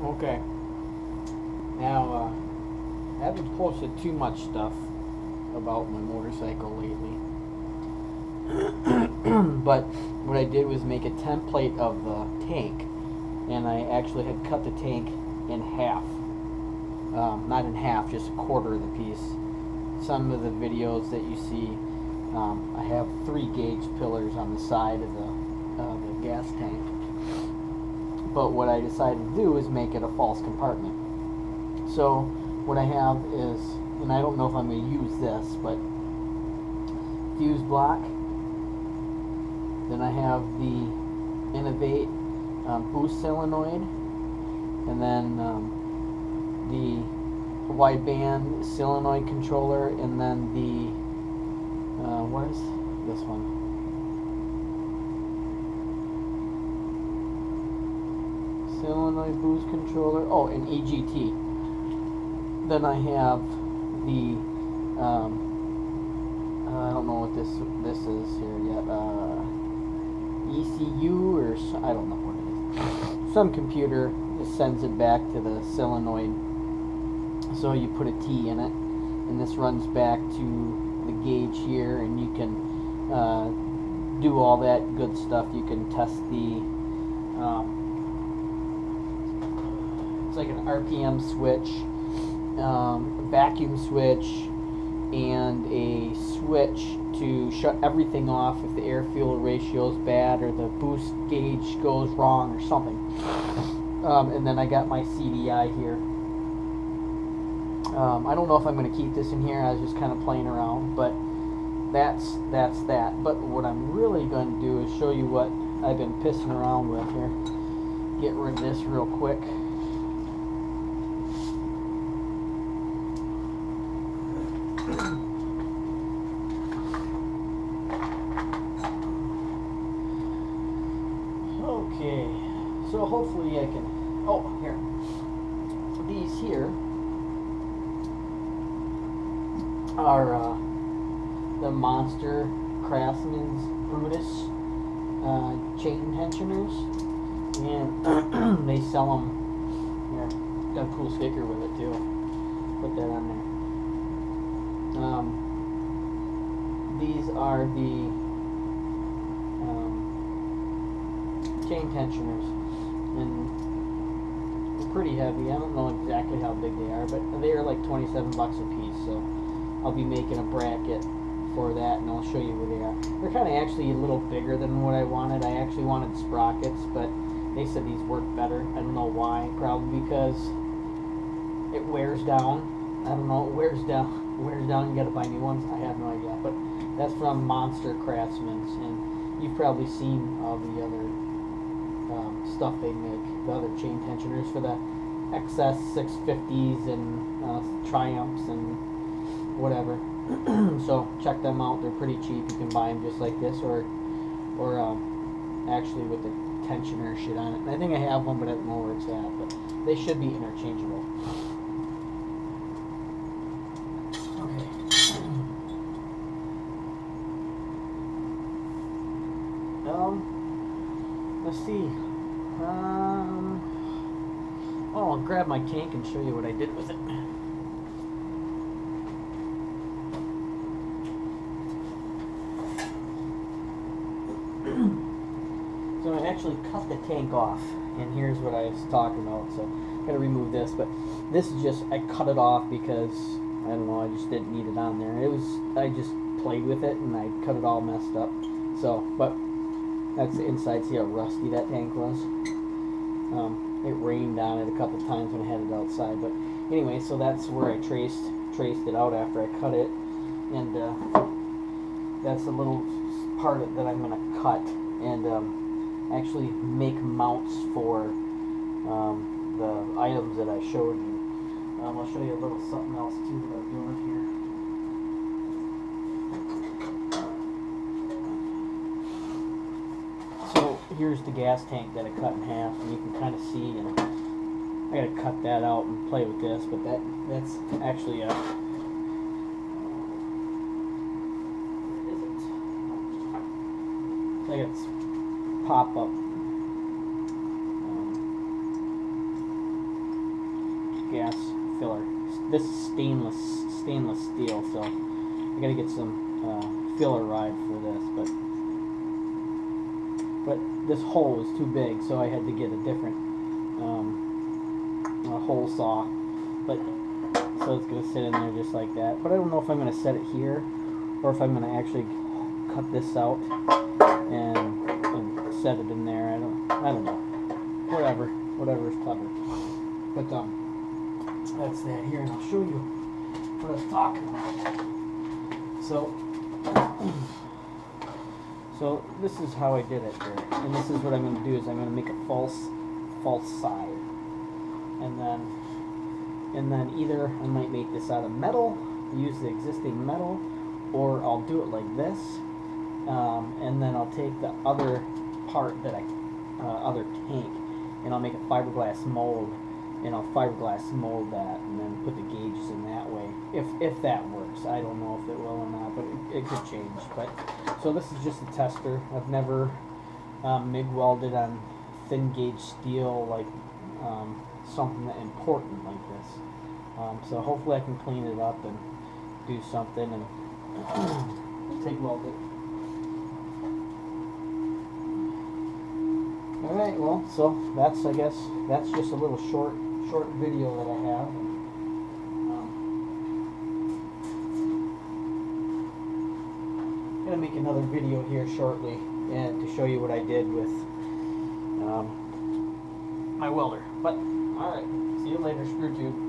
Okay. Now, I haven't posted too much stuff about my motorcycle lately. But what I did was make a template of the tank, and I actually had cut the tank in half. Not in half, just a quarter of the piece. Some of the videos that you see, I have 3 gauge pillars on the side of the gas tank. But what I decided to do is make it a false compartment. So what I have is, and I don't know if I'm going to use this, but fuse block. Then I have the Innovate boost solenoid, and then the wideband solenoid controller, and then the what is this one? Solenoid boost controller. Oh, an EGT. Then I have the I don't know what this is here yet. ECU or I don't know what it is. Some computer just sends it back to the solenoid. So you put a T in it, and this runs back to the gauge here, and you can do all that good stuff. You can test the it's like an RPM switch, vacuum switch, and a switch to shut everything off if the air-fuel ratio is bad or the boost gauge goes wrong or something. And then I got my CDI here. I don't know if I'm going to keep this in here. I was just kind of playing around, but that's that. But what I'm really going to do is show you what I've been pissing around with here. Get rid of this real quick. Okay, so hopefully I can, oh, here, these here are the Monster Craftsman's Brutus chain tensioners, and they sell them, here, got a cool sticker with it too, put that on there. These are the chain tensioners, and they're pretty heavy. I don't know exactly how big they are, but they are like 27 bucks a piece, so I'll be making a bracket for that, and I'll show you where they are. They're kind of actually a little bigger than what I wanted. I actually wanted sprockets, but they said these work better. I don't know why. Probably because it wears down. I don't know, it wears down. You gotta buy new ones. I have no idea, but that's from Monster Craftsman's, and you've probably seen all the other stuff they make, the other chain tensioners for the XS 650s and Triumphs and whatever. So check them out. They're pretty cheap. You can buy them just like this, or actually with the tensioner shit on it. And I think I have one, but I don't know where it's at. But they should be interchangeable. Let's see. I'll grab my tank and show you what I did with it. So I actually cut the tank off, and here's what I was talking about. So I'm gonna remove this, but this is just, I cut it off because I don't know, I just didn't need it on there. I just played with it and I cut it all messed up. So, but that's the inside. See how rusty that tank was? It rained on it a couple times when I had it outside. But anyway, so that's where I traced it out after I cut it, and that's a little part that I'm gonna cut and actually make mounts for the items that I showed you. I'll show you a little something else too that I'm doing here. So here's the gas tank that I cut in half, and you can kind of see, and I gotta cut that out and play with this, but that's actually a, where is it? I think it's pop-up gas filler. This is stainless steel, so I gotta get some filler ride for this. But this hole is too big, so I had to get a different hole saw. But so it's gonna sit in there just like that. But I don't know if I'm gonna set it here or if I'm gonna actually cut this out and set it in there. I don't know. Whatever is clever. But that's that here, and I'll show you what I was talking about. So this is how I did it there, and this is what I'm going to do is I'm going to make a false side, and then either I might make this out of metal, use the existing metal, or I'll do it like this, and then I'll take the other part that other tank, and I'll make a fiberglass mold, and I'll fiberglass mold that, and then put the gauges in that way. If that works, I don't know if it will or not, but it could change. But so this is just a tester. I've never MIG welded on thin gauge steel like something that important like this. So hopefully I can clean it up and do something and TIG weld it. Alright, well, so that's, I guess, that's just a little short video that I have. I'm going to make another video here shortly and to show you what I did with my welder. But, alright, see you later, screw tube.